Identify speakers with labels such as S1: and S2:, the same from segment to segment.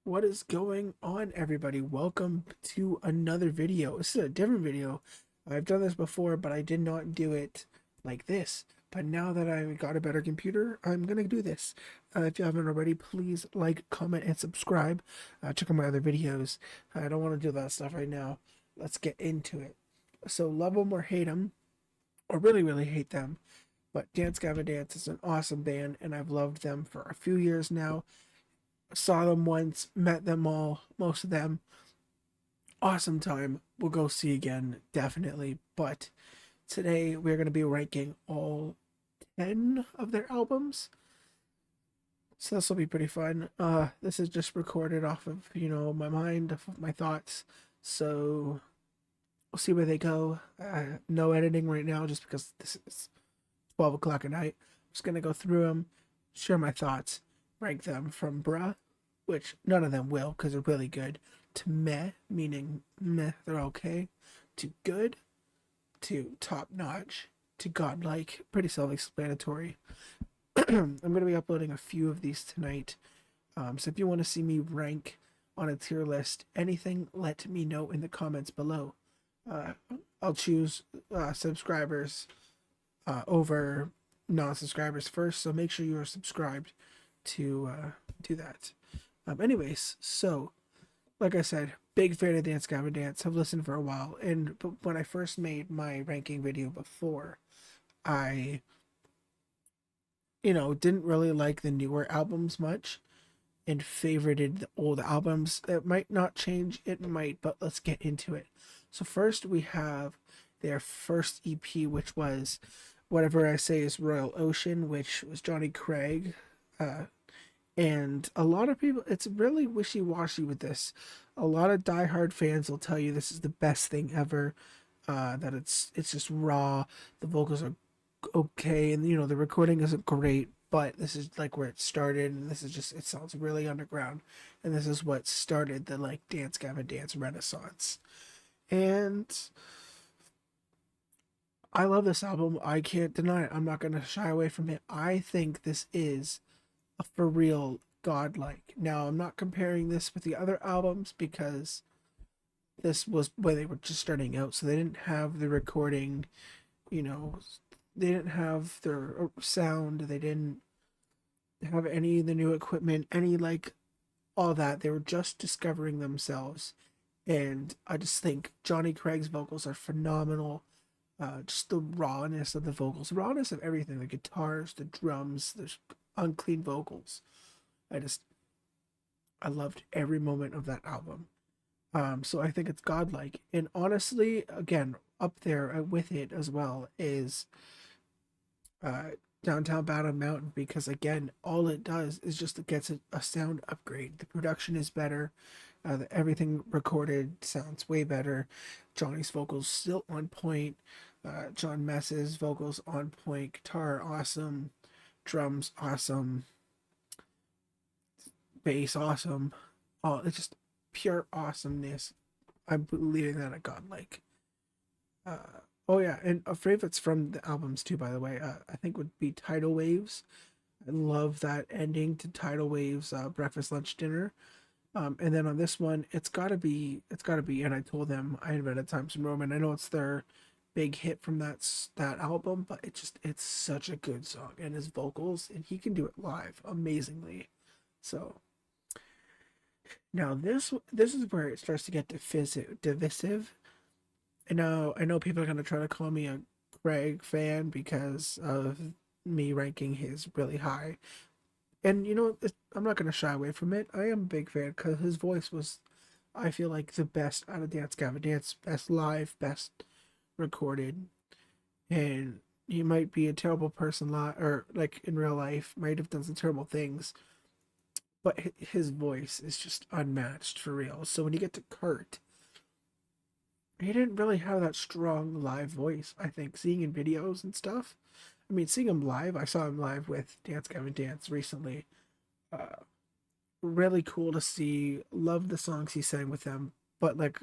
S1: What is going on, everybody? Welcome to another video. This is a different video. I've done this before, but I did not do it like this. But now that I got a better computer, I'm gonna do this. If you haven't already, please like, comment, and subscribe. Check out my other videos. I don't want to do that stuff right now. Let's get into it. So, love them or hate them, or really, really hate them. But Dance Gavin Dance is an awesome band, and I've loved them for a few years now. Saw them once, met them all, most of them. Awesome time. We'll go see again, definitely. But today we're going to be ranking all 10 of their albums. So this will be pretty fun. This is just recorded off of, my mind, off of my thoughts. So we'll see where they go. No editing right now just because this is 12 o'clock at night. I'm just going to go through them, share my thoughts, rank them from bruh, which none of them will because they're really good, to meh, meaning meh, they're okay, to good, to top notch, to godlike. Pretty self explanatory. I'm going to be uploading a few of these tonight. So if you want to see me rank on a tier list, anything, let me know in the comments below. I'll choose subscribers over non-subscribers first, so make sure you are subscribed to do that. Anyways, so like I said, big fan of Dance Gavin Dance. I've listened for a while, and when I first made my ranking video before, I didn't really like the newer albums much and favorited the old albums. It might not change, it might, but let's get into it. So first we have their first EP, which was Whatever I Say Is Royal Ocean, which was Johnny Craig. And a lot of people, it's really wishy-washy with this. A lot of diehard fans will tell you this is the best thing ever. That it's just raw. The vocals are okay, and the recording isn't great, but this is like where it started, and this is just, it sounds really underground, and this is what started the like Dance Gavin Dance renaissance. And I love this album. I can't deny it. I'm not gonna shy away from it. I think this is a for real godlike. Now, I'm not comparing this with the other albums because this was when they were just starting out, so they didn't have the recording, you know, they didn't have their sound, they didn't have any of the new equipment, any like all that. They were just discovering themselves. And I just think Johnny Craig's vocals are phenomenal. Just the rawness of the vocals, rawness of everything, the guitars, the drums, there's unclean vocals. I just, I loved every moment of that album. So I think it's godlike. And honestly, again, up there with it as well is uh, Downtown Battle Mountain, because again, all it does is just it gets a sound upgrade. The production is better. Everything recorded sounds way better. Johnny's vocals still on point. John Mess's vocals on point. Guitar awesome. Drums awesome. Bass awesome. Oh, it's just pure awesomeness. I'm believing that I got like. Oh yeah, and a favorites from the albums too, by the way. I think would be Tidal Waves. I love that ending to Tidal Waves, breakfast, lunch, dinner. And then on this one, it's gotta be. And I told them I invented Times in Roman. I know it's their big hit from that album, but it's such a good song, and his vocals, and he can do it live amazingly. So now this is where it starts to get divisive. I know people are gonna try to call me a Craig fan because of me ranking his really high. And I'm not gonna shy away from it. I am a big fan because his voice was, I feel like, the best out of Dance Gavin Dance, best live, best recorded. And he might be a terrible person, or like in real life, might have done some terrible things, but his voice is just unmatched for real. So when you get to Kurt, he didn't really have that strong live voice. I think seeing in videos and stuff. I mean, seeing him live, I saw him live with Dance Gavin Dance recently. Uh, Really cool to see. Love the songs he sang with them, but like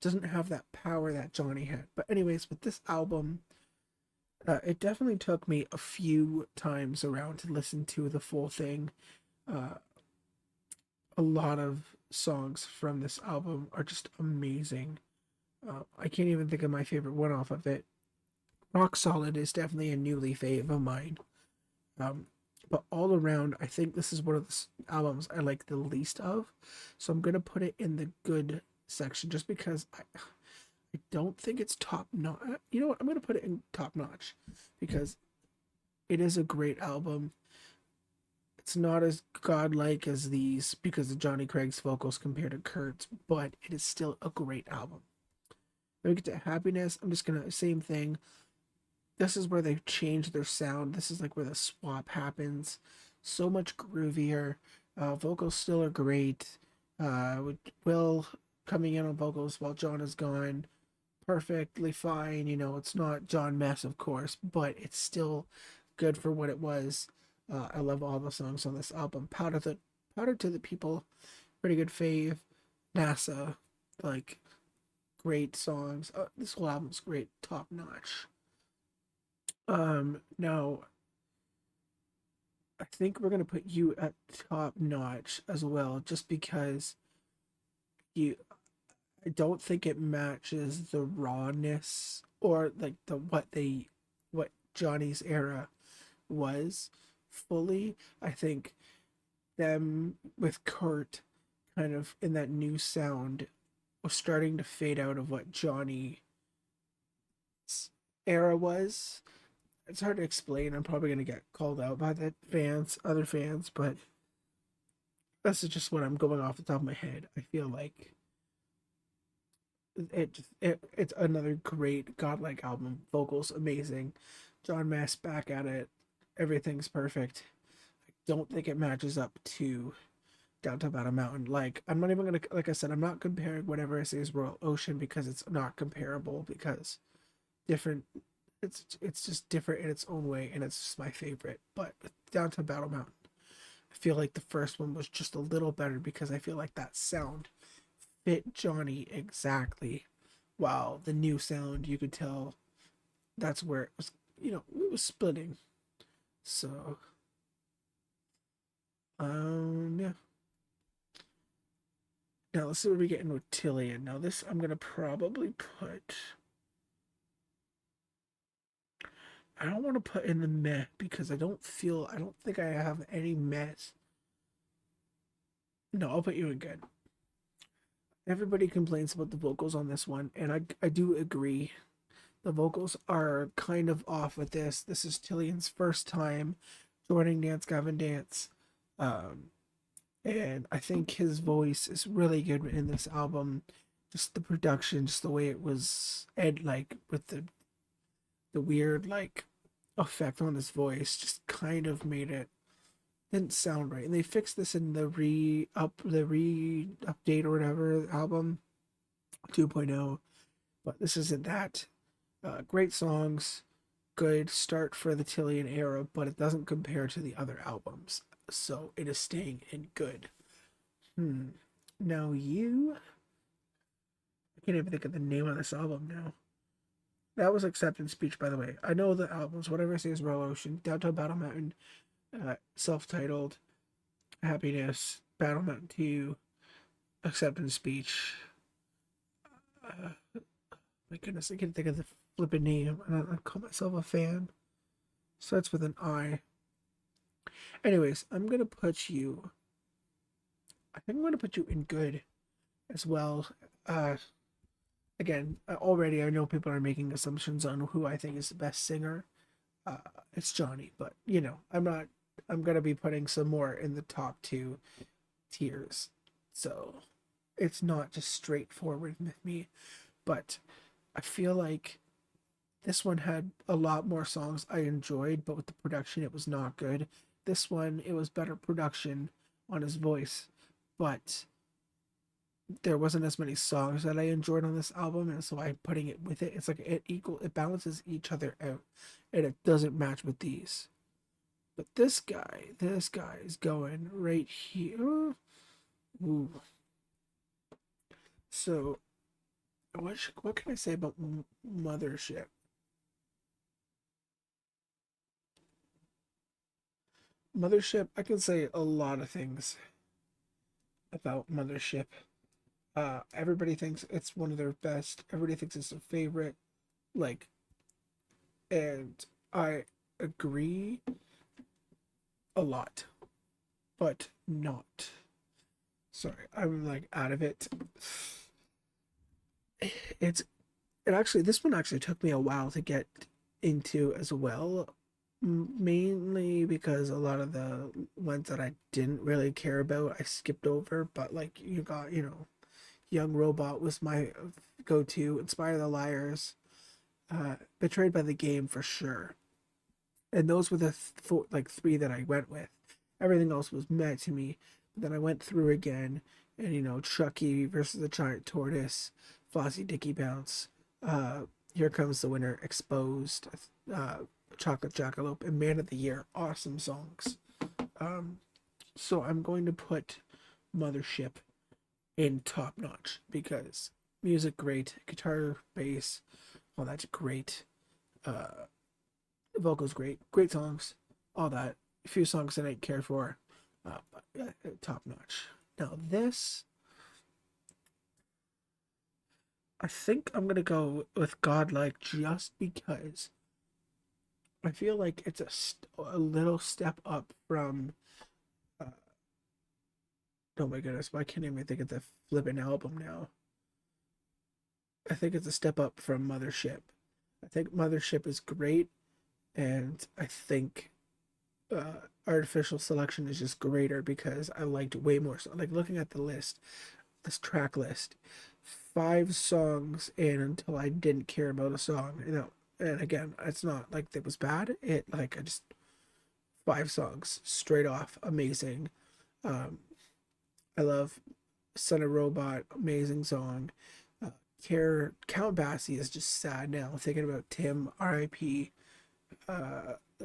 S1: doesn't have that power that Johnny had. But anyways, with this album, it definitely took me a few times around to listen to the full thing. Uh, a lot of songs from this album are just amazing. I can't even think of my favorite one off of it. Rock Solid is definitely a newly fave of mine. Um, but all around, I think this is one of the albums I like the least of. So I'm gonna put it in the good section just because I don't think it's top notch. You know what? I'm gonna put it in top notch because it is a great album. It's not as godlike as these because of Johnny Craig's vocals compared to Kurt's, but it is still a great album. Then we get to Happiness. I'm just gonna same thing. This is where they've changed their sound. This is like where the swap happens. So much groovier. Vocals still are great. With Will coming in on vocals while John is gone, perfectly fine. You know, it's not John Mess, of course, but it's still good for what it was. I love all the songs on this album. Powder to the People, pretty good fave. NASA, like great songs. This whole album's great, top notch. Now I think we're gonna put you at top notch as well, just because you. I don't think it matches the rawness or like what Johnny's era was fully. I think them with Kurt kind of in that new sound was starting to fade out of what Johnny's era was. It's hard to explain. I'm probably gonna get called out by the other fans, but this is just what I'm going off the top of my head. I feel like it's another great godlike album. Vocals amazing. John Mass back at it. Everything's perfect. I don't think it matches up to Downtown Battle Mountain. Like I'm not even gonna like I said, I'm not comparing whatever I say is Royal Ocean because it's not comparable because different it's just different in its own way and it's just my favorite. But Downtown Battle Mountain, I feel like the first one was just a little better because I feel like that sound fit Johnny exactly. While the new sound, you could tell that's where it was, it was splitting. So, yeah. Now let's see what we get in with Tillian. Now this I'm gonna probably put. I don't want to put in the meh because I don't think I have any mess. No, I'll put you in good. Everybody complains about the vocals on this one, and I do agree. The vocals are kind of off with this. This is Tillian's first time joining Dance Gavin Dance. Um, and I think his voice is really good in this album. Just the production, just the way it was like with the weird like effect on his voice just kind of made it didn't sound right. And they fixed this in the re update or whatever album 2.0, but this isn't that. Great songs, good start for the Tillian era, but it doesn't compare to the other albums. So it is staying in good. Now I can't even think of the name of this album now. That was Acceptance Speech, by the way. I know the albums. Whatever I say is Royal Ocean, Downtown Battle Mountain, self-titled, Happiness, Battle Mountain 2, Acceptance Speech. My goodness, I can't think of the flipping name. I call myself a fan. Starts with an I. Anyways, I'm gonna put you. I think I'm gonna put you in good as well. Again, already I know people are making assumptions on who I think is the best singer. Uh, it's Johnny, but I'm not. I'm gonna be putting some more in the top two tiers, so it's not just straightforward with me. But I feel like this one had a lot more songs I enjoyed, but with the production, it was not good. This one, it was better production on his voice, but there wasn't as many songs that I enjoyed on this album, and so I'm putting it with it. It's like it balances each other out, and it doesn't match with these. But this guy is going right here. Ooh. So what can I say about Mothership? Mothership, I can say a lot of things about Mothership. Everybody thinks it's one of their best. Everybody thinks it's their favorite. Like, and I agree a lot, but not. Sorry, I'm like out of it. It's it actually this one actually took me a while to get into as well, mainly because a lot of the ones that I didn't really care about I skipped over. But like you got, Young Robot was my go-to. Inspire the Liars, Betrayed by the Game for sure, and those were the like three that I went with. Everything else was met to me. But then I went through again, and Chucky versus the Giant Tortoise, Flossie Dicky Bounce, Here Comes the Winter, Exposed, uh, Chocolate Jackalope, and Man of the Year. Awesome songs. Um, so I'm going to put Mothership in top notch because music great, guitar, bass, all that's great. Uh, Vocals great, great songs, all that. A few songs that I didn't care for, but top notch. Now this, I think I'm gonna go with Godlike just because I feel like it's a little step up from. Uh, oh my goodness, why can't I even think of the flipping album now? I think it's a step up from Mothership. I think Mothership is great, and I think artificial selection is just greater because I liked way more. So, like looking at the list, this track list, 5 songs in until I didn't care about a song. And again, it's not like it was bad. It like I just 5 songs straight off, amazing. Um, I love Son of Robot, amazing song. Care Count Basie is just sad now. Thinking about Tim, R.I.P.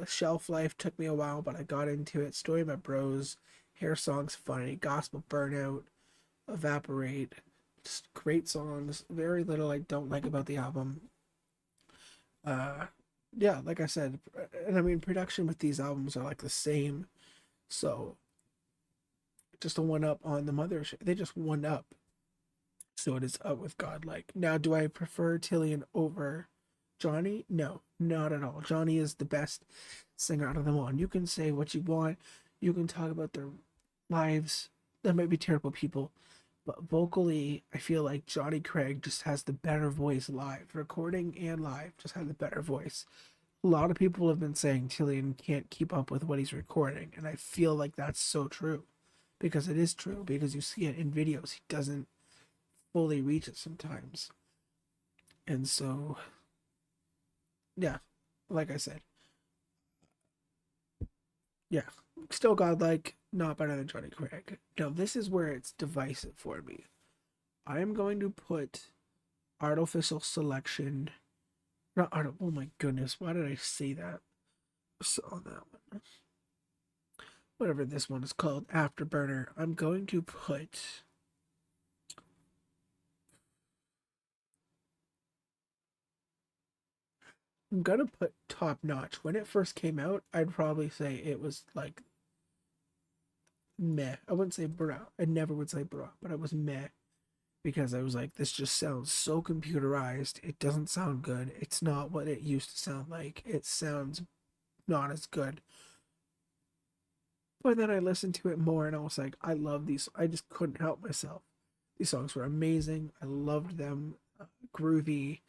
S1: Shelf Life took me a while, but I got into it. Story of My Bros, Hair Song's funny. Gospel Burnout, Evaporate, just great songs. Very little I don't like about the album. Uh, yeah, like I said, and I mean production with these albums are like the same, so just a one up on the Mothership. They just one up, so it is up with Godlike. Now, do I prefer Tillian over Johnny? No, not at all. Johnny is the best singer out of them all. And you can say what you want. You can talk about their lives. They might be terrible people. But vocally, I feel like Johnny Craig just has the better voice live. Recording and live just has the better voice. A lot of people have been saying Tillian can't keep up with what he's recording. And I feel like that's so true. Because it is true. Because you see it in videos. He doesn't fully reach it sometimes. And so yeah, like I said, yeah, still Godlike, not better than Johnny Craig. Now, this is where it's divisive for me. I am going to put Artificial Selection, not art. Oh my goodness, why did I say that? So on that one, whatever this one is called, Afterburner. I'm going to put. I'm gonna put Top Notch. When it first came out, I'd probably say it was like meh. I wouldn't say bra. I never would say bra, but I was meh because I was like, this just sounds so computerized. It doesn't sound good. It's not what it used to sound like. It sounds not as good. But then I listened to it more and I was like, I love these. I just couldn't help myself. These songs were amazing. I loved them. Groovy,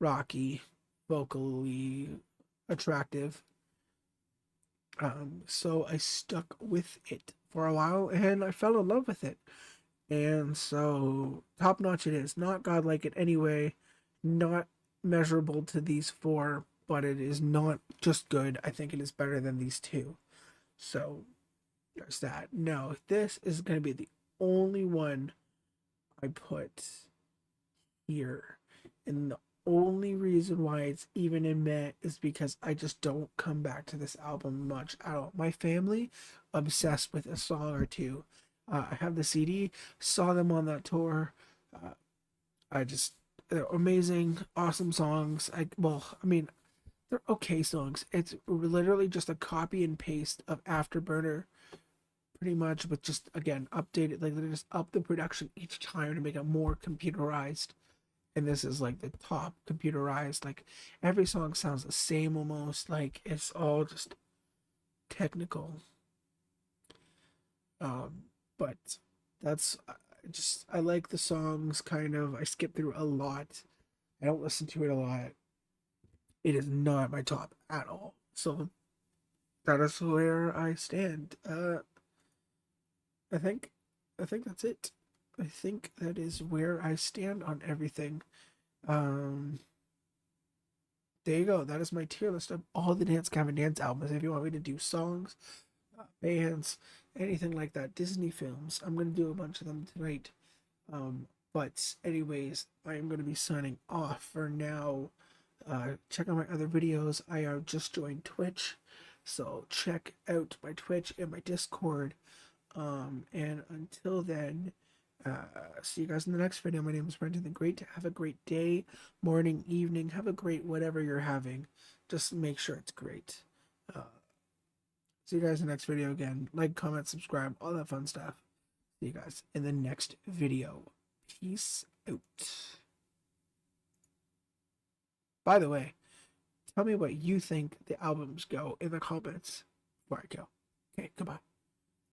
S1: rocky, vocally attractive. So I stuck with it for a while and I fell in love with it. And so top notch it is. Not godlike in any way, not measurable to these four, but it is not just good. I think it is better than these two. So there's that. No, this is going to be the only one I put here. And the only reason why it's even in Met is because I just don't come back to this album much at all. My family obsessed with a song or two. I have the CD, saw them on that tour. Uh, I just they're amazing, awesome songs. I mean, they're okay songs. It's literally just a copy and paste of Afterburner pretty much, but just again updated. Like they just up the production each time to make it more computerized. And this is like the top computerized. Like every song sounds the same almost. Like it's all just technical. But that's just I like the songs kind of. I skip through a lot. I don't listen to it a lot. It is not my top at all. So that is where I stand. I think I think that's it. I think that is where I stand on everything. Um there you go. That is my tier list of all the Dance Gavin Dance albums. If you want me to do songs, bands, anything like that, Disney films, I'm gonna do a bunch of them tonight. But anyways, I am gonna be signing off for now. Check out my other videos. I just joined Twitch, so check out my Twitch and my Discord. And until then, see you guys in the next video. My name is Brendan the Great. Have a great day, morning, evening. Have a great whatever you're having. Just make sure it's great. Uh, See you guys in the next video again. Like, comment, subscribe, all that fun stuff. See you guys in the next video. Peace out. By the way, tell me what you think the albums go in the comments before I go. Okay, goodbye.